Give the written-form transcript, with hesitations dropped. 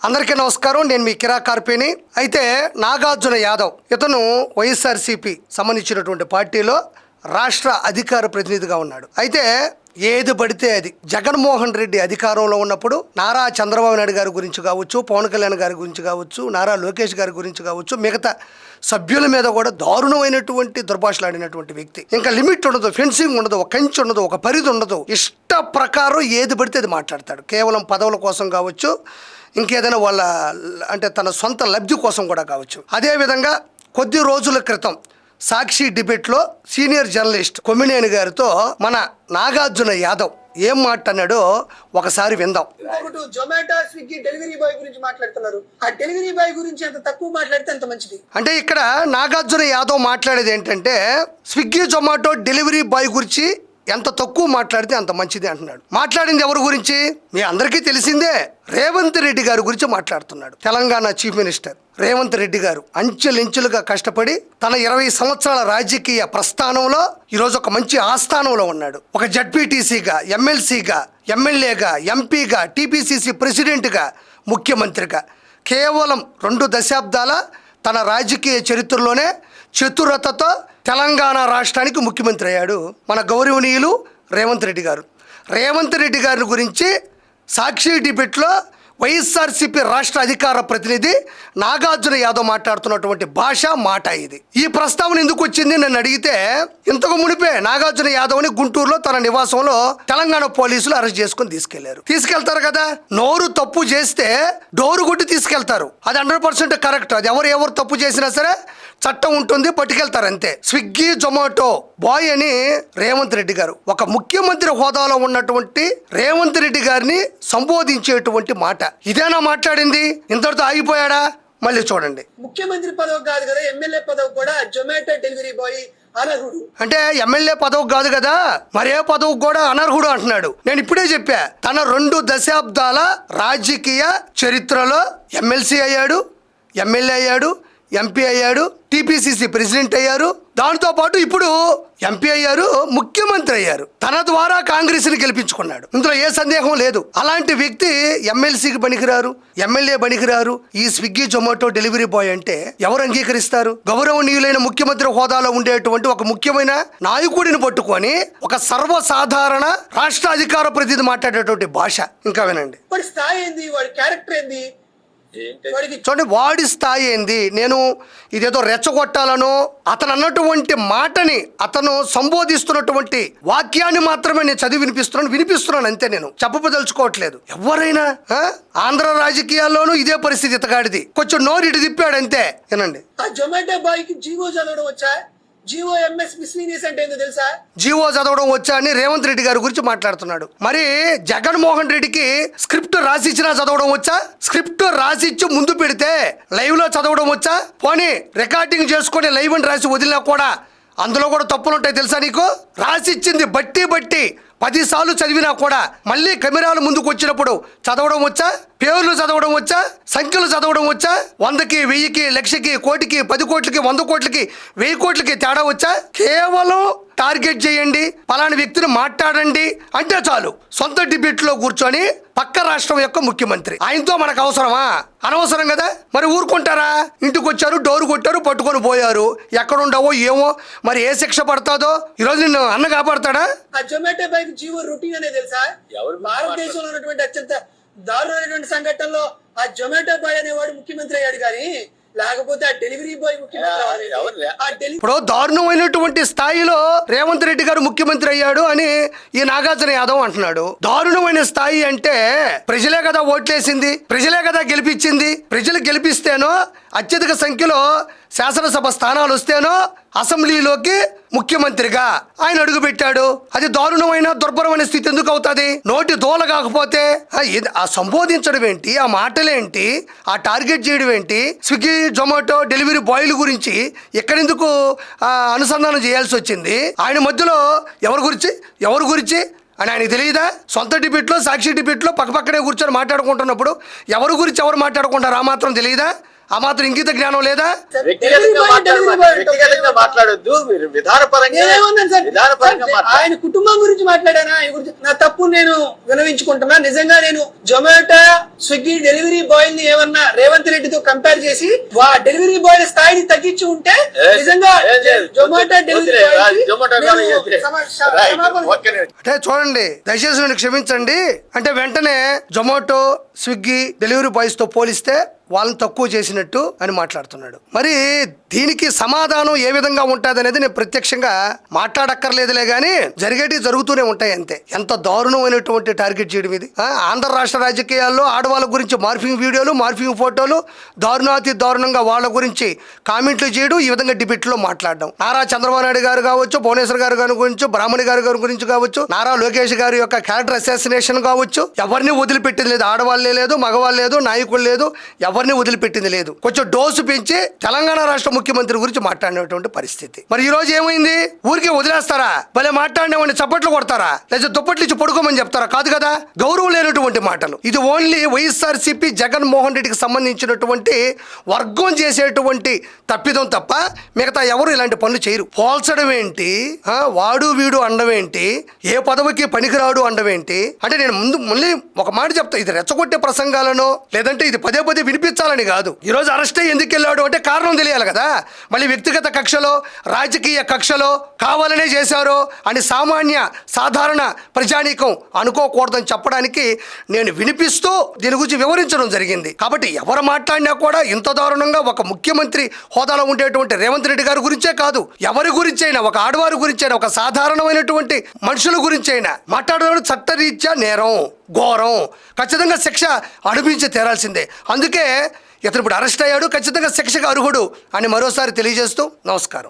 అందరికీ నమస్కారం. నేను మీ కిరా కార్పేని. అయితే నాగార్జున యాదవ్ ఇతను వైఎస్ఆర్సీపీ సంబంధించినటువంటి పార్టీలో రాష్ట్ర అధికార ప్రతినిధిగా ఉన్నాడు. అయితే ఏది పడితే అది జగన్మోహన్ రెడ్డి అధికారంలో ఉన్నప్పుడు నారా చంద్రబాబు నాయుడు గారి గురించి కావచ్చు, పవన్ కళ్యాణ్ గారి గురించి కావచ్చు, నారా లోకేష్ గారి గురించి కావచ్చు, మిగతా సభ్యుల మీద కూడా దారుణమైనటువంటి దుర్భాషలాడినటువంటి వ్యక్తి. ఇంకా లిమిట్ ఉండదు, ఫెన్సింగ్ ఉండదు, ఒక కంచి ఉండదు, ఒక పరిధి ఉండదు. ఇష్ట ప్రకారం ఏది పడితే అది మాట్లాడతాడు. కేవలం పదవుల కోసం కావచ్చు, ఇంకేదైనా వాళ్ళ అంటే తన సొంత లబ్ధి కోసం కూడా కావచ్చు. అదేవిధంగా కొద్ది రోజుల క్రితం సాక్షి డిబేట్లో సీనియర్ జర్నలిస్ట్ కొమ్మినేని గారితో మన నాగార్జున యాదవ్ ఏం మాట్లాడాడో ఒకసారి విందాం. జొమాటో స్విగ్గీ డెలివరీ బాయ్ గురించి మాట్లాడుతున్నారు. ఆ డెలివరీ బాయ్ గురించి ఎంత తక్కువ మాట్లాడితే అంత మంచిది. అంటే ఇక్కడ నాగార్జున యాదవ్ మాట్లాడేది ఏంటంటే స్విగ్గీ జొమాటో డెలివరీ బాయ్ గురించి ఎంత తక్కువ మాట్లాడితే అంత మంచిది అంటున్నాడు. మాట్లాడింది ఎవరి గురించి మీ అందరికీ తెలిసిందే, రేవంత్ రెడ్డి గారి గురించి మాట్లాడుతున్నాడు. తెలంగాణ చీఫ్ మినిస్టర్ రేవంత్ రెడ్డి గారు అంచెలించులుగా కష్టపడి తన 20 సంవత్సరాల రాజకీయ ప్రస్థానంలో ఈరోజు ఒక మంచి ఆస్థానంలో ఉన్నాడు. ఒక జడ్పీటీసీగా, ఎమ్మెల్సీగా, ఎమ్మెల్యేగా, ఎంపీగా, టీపీసీసీ ప్రెసిడెంట్గా, ముఖ్యమంత్రిగా కేవలం 2 దశాబ్దాల తన రాజకీయ చరిత్రలోనే చతురతతో తెలంగాణ రాష్ట్రానికి ముఖ్యమంత్రి అయ్యాడు మన గౌరవనీయులు రేవంత్ రెడ్డి గారు. రేవంత్ రెడ్డి గారి గురించి సాక్షి డిబేట్లో వైఎస్ఆర్సీపీ రాష్ట్ర అధికార ప్రతినిధి నాగార్జున యాదవ్ మాట్లాడుతున్నటువంటి భాష మాట ఇది. ఈ ప్రస్తావన ఎందుకు వచ్చింది నన్ను అడిగితే, ఇంతకు మునిపే నాగార్జున యాదవ్ని గుంటూరులో తన నివాసంలో తెలంగాణ పోలీసులు అరెస్ట్ చేసుకుని తీసుకెళ్తారు కదా. నోరు తప్పు చేస్తే డోరు కొట్టి తీసుకెళ్తారు. అది 100% కరెక్ట్. అది ఎవరు తప్పు చేసినా సరే చట్టం ఉంటుంది, పట్టుకెళ్తారు అంతే. స్విగ్గీ జొమాటో బాయ్ అని రేవంత్ రెడ్డి గారు, ఒక ముఖ్యమంత్రి హోదాలో ఉన్నటువంటి రేవంత్ రెడ్డి గారిని సంబోధించేటువంటి మాట ఇదేనా మాట్లాడింది? ఇంతటితో ఆగిపోయాడా? మళ్ళీ చూడండి. ముఖ్యమంత్రి పదవి కాదు కదా, ఎమ్మెల్యే పదవి కూడా జొమాటో డెలివరీ బాయ్ అనర్హుడు. అంటే ఎమ్మెల్యే పదవి కాదు కదా, మరే పదవి కూడా అనర్హుడు అంటున్నాడు. నేను ఇప్పుడే చెప్పా, తన 2 దశాబ్దాల రాజకీయ చరిత్రలో ఎమ్మెల్సీ అయ్యాడు, ఎమ్మెల్యే అయ్యాడు, ఎంపీ అయ్యాడు, టీపీసీసీ ప్రెసిడెంట్ అయ్యారు, దాంతో పాటు ఇప్పుడు ఎంపీ అయ్యారు, ముఖ్యమంత్రి అయ్యారు. తన ద్వారా కాంగ్రెస్ని గెలిపించుకున్నాడు. ఇందులో ఏ సందేహం లేదు. అలాంటి వ్యక్తి ఎమ్మెల్సీకి పనికిరారు, ఎమ్మెల్యే పనికిరారు. ఈ స్విగ్గీ జొమాటో డెలివరీ బాయ్ అంటే ఎవరు అంగీకరిస్తారు? గౌరవనీయులైన ముఖ్యమంత్రి హోదాలో ఉండేటువంటి ఒక ముఖ్యమైన నాయకుడిని పట్టుకొని ఒక సర్వసాధారణ రాష్ట్ర అధికార ప్రతినిధి మాట్లాడేటువంటి భాష. ఇంకా వినండి. వాడి స్థాయి ఏంది, వాడి క్యారెక్టర్ ఏంది, చూడండి వాడి స్థాయి ఏంది. నేను ఇదేదో రెచ్చగొట్టాలనో అతను అన్నటువంటి మాటని, అతను సంబోధిస్తున్నటువంటి వాక్యాన్ని మాత్రమే నేను చదివి వినిపిస్తున్నాను అంతే. నేను చెప్పదలుచుకోవట్లేదు. ఎవరైనా ఆంధ్ర రాజకీయాల్లోనూ ఇదే పరిస్థితి. ఇతగాడిది కొంచెం నోరు ఇటు తిప్పాడు అంతే. వినండి. ఆ జొమాటో బాయ్ కి జీవో చదవడం వచ్చా? జీఓఎంఎస్ మిస్లీనియస్ అంటే ఏందో తెలుసా? జీవో చదవడం వచ్చా అని రేవంత్ రెడ్డి గారి గురించి మాట్లాడుతున్నాడు. మరి జగన్మోహన్ రెడ్డికి స్క్రిప్ట్ రాసిచ్చినా చదవడం వచ్చా? స్క్రిప్ట్ రాసిచ్చి ముందు పెడితే లైవ్ లో చదవడం వచ్చా? పోనీ రికార్డింగ్ చేసుకొని లైవ్ అని రాసి వదిలినా కూడా అందులో కూడా తప్పులు ఉంటాయి తెలుసా నీకు? రాసిచ్చింది బట్టి 10 సార్లు చదివినా కూడా మళ్ళీ కెమెరాల ముందుకు వచ్చినప్పుడు చదవడం వచ్చా? పేర్లు చదవడం వచ్చా? సంఖ్యలు చదవడం వచ్చా? 100కి 1000కి లక్షకి కోటికి 10 కోట్లకి 100 కోట్లకి 1000 కోట్లకి తేడా వచ్చా? కేవలం టార్గెట్ చేయండి, పలానా వ్యక్తిని మాట్లాడండి అంటే చాలు. సొంత డిబేట్లో కూర్చొని పక్క రాష్ట్రం యొక్క ముఖ్యమంత్రి, ఆయనతో మనకు అవసరమా? అనవసరం కదా. మరి ఊరుకుంటారా? ఇంటికి వచ్చారు, డోరు కొట్టారు, పట్టుకొని పోయారు. ఎక్కడుండవో ఏమో, మరి ఏ శిక్ష పడతాదో. ఈరోజు నిన్ను అన్న కాపాడతాడా? ఆ జొమాటో బాయ్ జీవో రొటీన్ అనే తెలుసా? భారతదేశంలో ఉన్నటువంటి అత్యంత దారుణమైనటువంటి సంఘటనలో ఆ జొమాటో బాయ్ అనేవాడు ముఖ్యమంత్రి అయ్యాడు, కానీ లేకపోతే ఆ డెలివరీ బాయ్ ముఖ్యమంత్రి. ఇప్పుడు దారుణమైనటువంటి స్థాయిలో రేవంత్ రెడ్డి గారు ముఖ్యమంత్రి అయ్యాడు అని ఈ నాగార్జున యాదవ్ అంటున్నాడు. దారుణమైన స్థాయి అంటే ప్రజలే కదా ఓట్లేసింది, ప్రజలే కదా గెలిపించింది. ప్రజలు గెలిపిస్తేనో అత్యధిక సంఖ్యలో శాసనసభ స్థానాలు వస్తేనో అసెంబ్లీలోకి ముఖ్యమంత్రిగా ఆయన అడుగుపెట్టాడు. అది దారుణమైన దుర్భరమైన స్థితి ఎందుకు అవుతుంది? నోటి దోల కాకపోతే ఆ సంబోధించడం ఏంటి, ఆ మాటలేంటి, ఆ టార్గెట్ చేయడం ఏంటి? స్విగ్గీ జొమాటో డెలివరీ బాయ్ల గురించి ఎక్కడెందుకు అనుసంధానం చేయాల్సి వచ్చింది? ఆయన మధ్యలో ఎవరి గురించి అని ఆయనకు తెలియదా? సొంత డిబేట్లో సాక్షి డిబేట్లో పక్కపక్కనే కూర్చొని మాట్లాడుకుంటున్నప్పుడు ఎవరి గురించి ఎవరు మాట్లాడుకుంటారు ఆ మాత్రం తెలియదా? ఆ మాత్రం ఇంగిత జ్ఞానం లేదా? వ్యక్తిగతంగా మాట్లాడొద్దు, మీరు విధానపరంగా నేనేమన్నాను సార్? ఆయన కుటుంబం గురించి మాట్లాడానా? ఆయన గురించి నా తప్పు నేను వినవించుకుంటున్నా. నిజంగా నేను జొమాటో స్విగ్గీ డెలివరీ బాయ్ ని ఏమన్నా రేవంత్ రెడ్డితో కంపేర్ చేసి డెలివరీ బాయ్ స్థాయిని తగ్గించి ఉంటే నిజంగా జొమాటో డెలివరీ అంటే చూడండి, దయచేసి నన్ను క్షమించండి. అంటే వెంటనే జొమాటో స్విగ్గీ డెలివరీ బాయ్స్ తో పోలిస్తే వాళ్ళని తక్కువ చేసినట్టు అని మాట్లాడుతున్నాడు. మరి దీనికి సమాధానం ఏ విధంగా ఉంటుంది అనేది నేను ప్రత్యక్షంగా మాట్లాడక్కర్లేదులే కానీ జరిగేటివి జరుగుతూనే ఉంటాయి అంతే. ఎంత దారుణమైనటువంటి టార్గెట్ చేయడం ఇది. ఆంధ్ర రాష్ట్ర రాజకీయాల్లో ఆడవాళ్ళ గురించి మార్ఫింగ్ వీడియోలు, మార్ఫింగ్ ఫోటోలు, దారుణాతి దారుణంగా వాళ్ళ గురించి కామెంట్లు చేయడం, ఈ విధంగా డిబేట్లో మాట్లాడడం. నారా చంద్రబాబు నాయుడు గారు కావచ్చు, భువనేశ్వర్ గారి గురించి, బ్రాహ్మణి గారి గురించి కావచ్చు, నారా లోకేష్ గారి యొక్క క్యారెక్టర్ అసాసినేషన్ కావచ్చు, ఎవరిని వదిలిపెట్టింది లేదు. ఆడవాళ్ళే లేదు, మగవాళ్ళు లేదు, నాయకులు లేదు, ఎవరిని వదిలిపెట్టింది లేదు. కొంచెం డోసు పెంచి తెలంగాణ రాష్ట్ర ముఖ్యమంత్రి గురించి మాట్లాడినటువంటి పరిస్థితి. మరి ఈ రోజు ఏమైంది? ఊరికి వదిలేస్తారా? భలే మాట్లాడినవాడిని చప్పట్లు కొడతారా? లేదా దుప్పట్లు ఇచ్చి పడుకోమని చెప్తారా? కాదు కదా. గౌరవం లేనటువంటి మాటలు. ఇది ఓన్లీ వైఎస్ఆర్సీపీ జగన్మోహన్ రెడ్డికి సంబంధించినటువంటి వర్గం చేసేటువంటి తప్పిదం తప్ప మిగతా ఎవరు ఇలాంటి పనులు చేయరు. పోల్చడం ఏంటి, వాడు వీడు అండం ఏంటి, ఏ పదవికి పనికిరాడు అండం ఏంటి అంటే నేను మళ్ళీ ఒక మాట చెప్తా. ఇది రెచ్చగొట్టే ప్రసంగాలను లేదంటే ఇది పదే పదే వినిపించాలని కాదు. ఈ రోజు అరెస్ట్ అయ్యి ఎందుకు వెళ్ళాడు అంటే కారణం తెలియాలి కదా. మళ్ళీ వ్యక్తిగత కక్షలో, రాజకీయ కక్షలో కావాలనే చేశారో అని సాధారణ ప్రజానీకం అనుకోకూడదని చెప్పడానికి నేను వినిపిస్తూ దీని గురించి వివరించడం జరిగింది. కాబట్టి ఎవరు మాట్లాడినా కూడా ఇంత దారుణంగా ఒక ముఖ్యమంత్రి హోదాలో ఉండేటువంటి రేవంత్ రెడ్డి గారి గురించే కాదు, ఎవరి గురించైనా, ఒక ఆడవారి గురించైనా, ఒక సాధారణమైనటువంటి మనుషుల గురించైనా మాట్లాడడం చట్టరీత్యా నేరం, ఘోరం, ఖచ్చితంగా శిక్ష అనుభవించి తీరాల్సిందే. అందుకే ఇతను ఇప్పుడు అరెస్ట్ అయ్యాడు, ఖచ్చితంగా శిక్షకు అర్హుడు అని మరోసారి తెలియజేస్తూ నమస్కారం.